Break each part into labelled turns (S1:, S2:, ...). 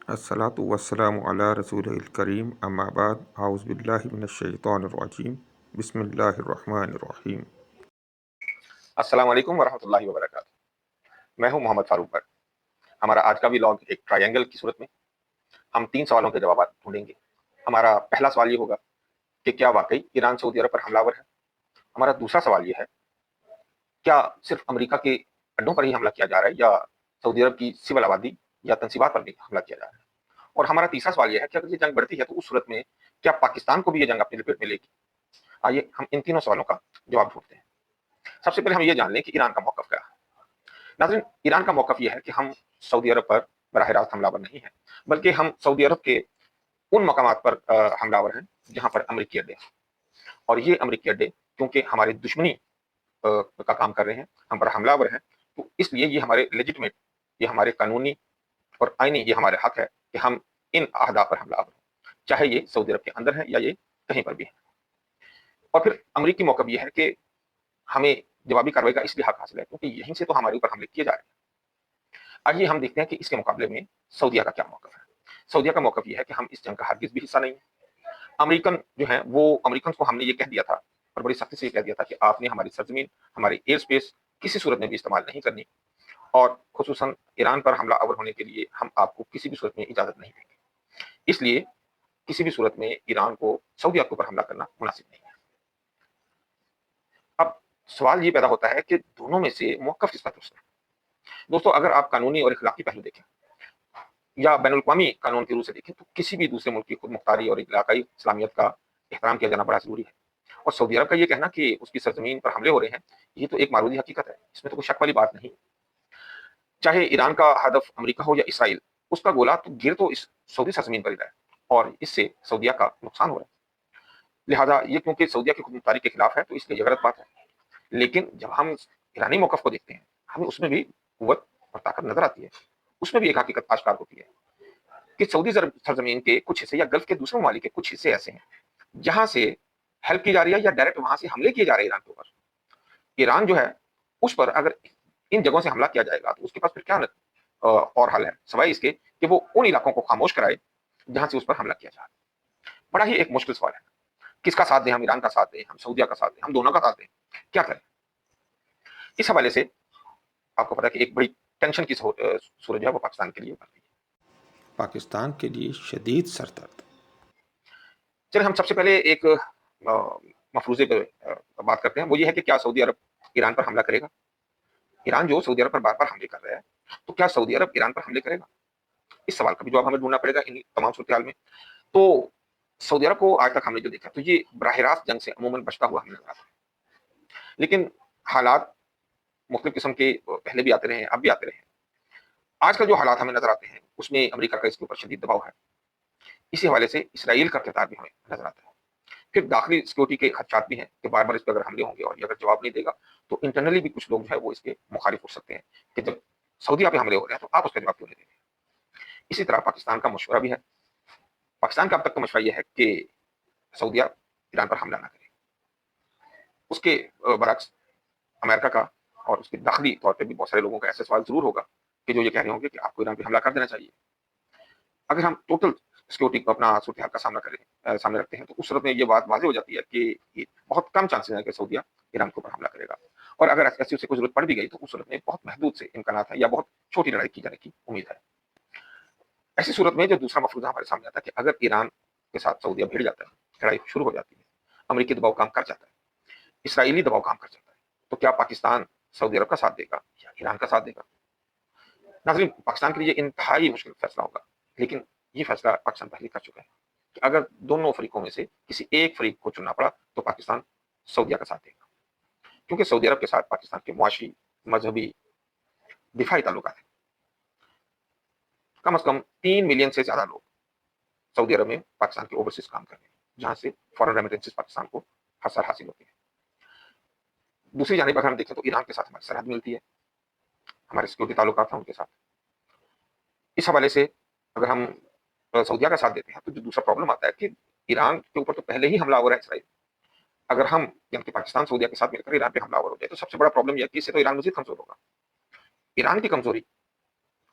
S1: الصلاة والسلام علی رسول الکریم اما بعد اعوذ باللہ من الشیطان الرجیم بسم اللہ الرحمن الرحیم۔
S2: السلام علیکم ورحمۃ اللہ وبرکاتہ۔ میں ہوں محمد فاروق بٹ۔ ہمارا آج کا ولاگ ایک ٹرائینگل کی صورت میں ہم 3 سوالوں کے جوابات ڈھونڈیں گے۔ ہمارا پہلا سوال یہ ہوگا کہ کیا واقعی ایران سعودی عرب پر حملہ آور ہے؟ ہمارا دوسرا سوال یہ ہے کیا صرف امریکہ کے اڈوں پر ہی حملہ کیا جا رہا ہے یا سعودی عرب کی سول آبادی یا تنصیبات پر بھی حملہ کیا جا رہا ہے؟ اور ہمارا تیسرا سوال یہ ہے کہ اگر یہ جنگ بڑھتی ہے تو اس صورت میں کیا پاکستان کو بھی یہ جنگ اپنی لپیٹ میں لے گی؟ آئیے ہم ان تینوں سوالوں کا جواب ڈھونڈتے ہیں۔ سب سے پہلے ہم یہ جان لیں کہ ایران کا موقف کیا ہے۔ ناظرین، ایران کا موقف یہ ہے کہ ہم سعودی عرب پر براہ راست حملہ آور نہیں ہے، بلکہ ہم سعودی عرب کے ان مقامات پر حملہ آور ہیں جہاں پر امریکی اڈے ہیں، اور یہ امریکی اڈے کیونکہ ہماری دشمنی کا کام کر رہے ہیں، ہم پر حملہ آور ہیں، تو اس لیے یہ ہمارے لیجٹمیٹ، یہ ہمارے قانونی اور آئینی یہ ہمارے حق ہے کہ ہم ان اہداف پر حملہ آور ہوں، چاہے یہ سعودی عرب کے اندر ہے یا یہ کہیں پر بھی ہے۔ اور پھر امریکی موقف یہ ہے کہ ہمیں جوابی کارروائی کا اس لیے حق حاصل ہے کیونکہ یہیں سے تو ہمارے اوپر حملے کیے جا رہے ہیں۔ آئیے ہم دیکھتے ہیں کہ اس کے مقابلے میں سعودیہ کا کیا موقف ہے۔ سعودیہ کا موقف یہ ہے کہ ہم اس جنگ کا ہرگز بھی حصہ نہیں ہیں۔ امریکن جو ہیں وہ امریکنز کو ہم نے یہ کہہ دیا تھا اور بڑی سختی سے یہ کہہ دیا تھا کہ آپ نے ہماری سرزمین، ہماری ایئر اسپیس کسی صورت میں بھی استعمال نہیں کرنی، اور خصوصاً ایران پر حملہ آور ہونے کے لیے ہم آپ کو کسی بھی صورت میں اجازت نہیں دیں گے۔ اس لیے کسی بھی صورت میں ایران کو سعودیہ کے اوپر حملہ کرنا مناسب نہیں ہے۔ اب سوال یہ پیدا ہوتا ہے کہ دونوں میں سے موقف کس کا درست ہے؟ دوستو، اگر آپ قانونی اور اخلاقی پہلو دیکھیں یا بین الاقوامی قانون کی روح سے دیکھیں تو کسی بھی دوسرے ملک کی خود مختاری اور علاقائی اسلامیت کا احترام کیا جانا بڑا ضروری ہے، اور سعودی عرب کا یہ کہنا کہ اس کی سرزمین پر حملے ہو رہے ہیں یہ تو ایک معروضی حقیقت ہے، اس میں تو کوئی شک والی بات نہیں۔ چاہے ایران کا ہدف امریکہ ہو یا اسرائیل، اس کا گولہ تو گر تو اس سعودی سرزمین پر ہی رہا ہے، اور اس سے سعودیہ کا نقصان ہو رہا ہے۔ لہٰذا یہ کیونکہ سعودیہ کی خود مختاری کے خلاف ہے تو اس لیے یہ غلط بات ہے، لیکن جب ہم ایرانی موقف کو دیکھتے ہیں ہمیں اس میں بھی قوت اور طاقت نظر آتی ہے، اس میں بھی ایک حقیقت آشکار ہوتی ہے کہ سعودی سرزمین کے کچھ حصے یا گلف کے دوسرے ممالک کے کچھ حصے ایسے ہیں جہاں سے ہیلپ کی جا رہی ہے یا ڈائریکٹ وہاں سے حملے کیے جا رہے ہیں ایران کے اوپر۔ ایران جو ہے اس پر اگر ان جگہوں سے حملہ کیا جائے گا تو اس کے پاس پھر کیا اور حل ہے سوائے اس کے کہ وہ ان علاقوں کو خاموش کرائے جہاں سے اس پر حملہ کیا جا رہا ہے۔ بڑا ہی ایک مشکل سوال ہے، کس کا ساتھ دیں؟ ہم ایران کا ساتھ دیں، ہم سعودیہ کا ساتھ دیں، ہم دونوں کا ساتھ دیں، کیا کریں؟ اس حوالے سے آپ کو پتا کہ ایک بڑی ٹینشن کی صورت جو ہے وہ پاکستان کے لیے بن رہی ہے،
S1: پاکستان کے لیے شدید سر درد۔
S2: چلے ہم سب سے پہلے ایک مفروضے پہ بات کرتے ہیں، وہ یہ ہے کہ کیا سعودی عرب ایران پر حملہ کرے گا؟ ایران جو سعودی عرب پر بار بار حملے کر رہا ہے تو کیا سعودی عرب ایران پر حملے کرے گا؟ اس سوال کا بھی جواب ہمیں ڈھونڈنا پڑے گا ان تمام صورتحال میں۔ تو سعودی عرب کو آج تک ہم نے جو دیکھا تو یہ براہ راست جنگ سے عموماً بچتا ہوا ہمیں نظر آتا ہے، لیکن حالات مختلف قسم کے پہلے بھی آتے رہے ہیں، اب بھی آتے رہے ہیں۔ آج کل جو حالات ہمیں نظر آتے ہیں اس میں امریکہ کا اس کے اوپر شدید دباؤ ہے، اسی حوالے سے اسرائیل کا کردار بھی ہمیں نظر آتا ہے۔ پھر داخلی سیکورٹی کے خدشات بھی ہیں کہ بار بار اس پہ اگر حملے ہوں گے اور یہ اگر جواب نہیں دے گا تو انٹرنلی بھی کچھ لوگ جو ہے وہ اس کے مخالف ہو سکتے ہیں کہ جب سعودیہ پہ حملے ہو رہے ہیں تو آپ اس کا جواب کیوں نہیں دے رہے؟ اسی طرح پاکستان کا مشورہ بھی ہے۔ پاکستان کا اب تک کا مشورہ یہ ہے کہ سعودیہ ایران پر حملہ نہ کرے۔ اس کے برعکس امریکہ کا اور اس کے داخلی طور پہ بھی بہت سارے لوگوں کا ایسا سوال ضرور ہوگا کہ جو یہ کہہ رہے ہوں گے کہ آپ کو ایران پہ حملہ کر دینا چاہیے۔ اگر ہم ٹوٹل سیکورٹی کو اپنا صورتحال کا سامنے رکھتے ہیں تو اس صورت میں یہ بات واضح ہو جاتی ہے کہ بہت کم چانسز ہیں کہ سعودیہ ایران کے اوپر حملہ کرے گا، اور اگر ایسی اسے کوئی ضرورت پڑ بھی گئی تو اس صورت میں بہت محدود سے امکانات ہیں یا بہت چھوٹی لڑائی کی جانے کی امید ہے۔ ایسی صورت میں جو دوسرا مفروضہ ہمارے سامنے آتا ہے کہ اگر ایران کے ساتھ سعودیہ بھیڑ جاتا ہے، لڑائی شروع ہو جاتی ہے، امریکی دباؤ کام کر جاتا ہے، اسرائیلی دباؤ کام کر جاتا ہے، تو کیا پاکستان سعودی عرب کا ساتھ دے گا یا ایران کا ساتھ دے گا؟ ناظرین، پاکستان کے لیے انتہائی مشکل فیصلہ ہوگا، لیکن یہ فیصلہ پاکستان پہلے کر چکا ہے کہ اگر دونوں فریقوں میں سے کسی ایک فریق کو چننا پڑا تو پاکستان سعودیہ کا ساتھ دے گا، کیونکہ سعودی عرب کے ساتھ پاکستان کے معاشی، مذہبی، دفاعی تعلقات ہیں۔ کم از کم 3 ملین سے زیادہ لوگ سعودی عرب میں پاکستان کے اوورسیز کام کر رہے ہیں جہاں سے فورن ریمیٹنسز پاکستان کو ہر سال حاصل ہوتی ہے۔ دوسری جانب اگر ہم دیکھیں تو ایران کے ساتھ ہماری سرحد ملتی ہے، ہمارے سیکورٹی تعلقات ہیں ان کے ساتھ۔ اس حوالے سے اگر ہم سعودیہ کا ساتھ دیتے ہیں تو جو دوسرا پرابلم آتا ہے کہ ایران کے اوپر تو پہلے ہی حملہ ہو رہا ہے اسرائیل، اگر ہم یعنی کہ پاکستان سعودیہ کے ساتھ مل کر ایران پہ حملہ ہو جائے تو سب سے بڑا پرابلم یہ ہے کہ اس سے تو ایران مزید کمزور ہوگا۔ ایران کی کمزوری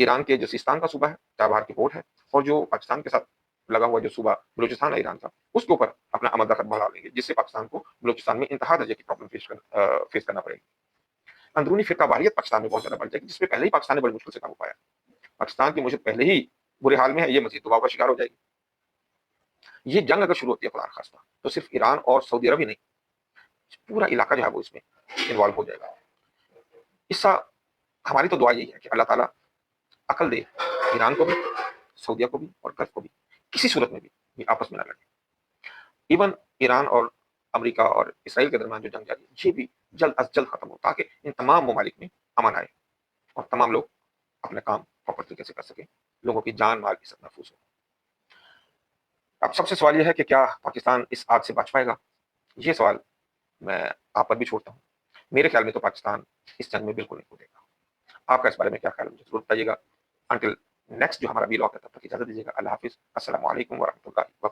S2: ایران کے جو سیستان کا صوبہ ہے چابہار کی پورٹ ہے، اور جو پاکستان کے ساتھ لگا ہوا جو صوبہ بلوچستان ہے ایران کا، اس کے اوپر اپنا عمل دخل بڑھا لیں گے، جس سے پاکستان کو بلوچستان میں انتہا درجے کی پرابلم فیس کرنا پڑے گی۔ اندرونی فرقہ واریت پاکستان میں بہت زیادہ بڑھ جائے گی، جس پہ پہلے ہی پاکستان نے بڑی مشکل سے قابو پایا۔ پاکستان کی معیشت پہلے ہی برے حال میں ہے، یہ مزید دباؤ کا شکار ہو جائے گی۔ یہ جنگ اگر شروع ہوتی ہے خدا نخواستہ تو صرف ایران اور سعودی عرب ہی نہیں، پورا علاقہ جو ہے وہ اس میں انوالو ہو جائے گا۔ اس کا ہماری تو دعا یہی ہے کہ اللہ تعالیٰ عقل دے ایران کو بھی، سعودیہ کو بھی اور گلف کو بھی، کسی صورت میں بھی یہ آپس میں نہ لڑے۔ ایون ایران اور امریکہ اور اسرائیل کے درمیان جو جنگ جاری ہے یہ بھی جلد از جلد ختم ہو، تاکہ ان تمام ممالک میں امن آئے اور تمام لوگ اپنے کام پراپر طریقے سے کر سکیں، لوگوں کی جان مال عزت محفوظ ہو۔ اب سب سے سوال یہ ہے کہ کیا پاکستان اس آگ سے بچ پائے گا؟ یہ سوال میں آپ پر بھی چھوڑتا ہوں۔ میرے خیال میں تو پاکستان اس جنگ میں بالکل نہیں کودے گا۔ آپ کا اس بارے میں کیا خیال ہے مجھے ضرور بتائیے گا۔ انٹل نیکسٹ جو ہمارا ویلاگ ہے تب تک اجازت دیجیے گا۔ اللہ حافظ، السلام علیکم ورحمۃ اللہ وبرکاتہ۔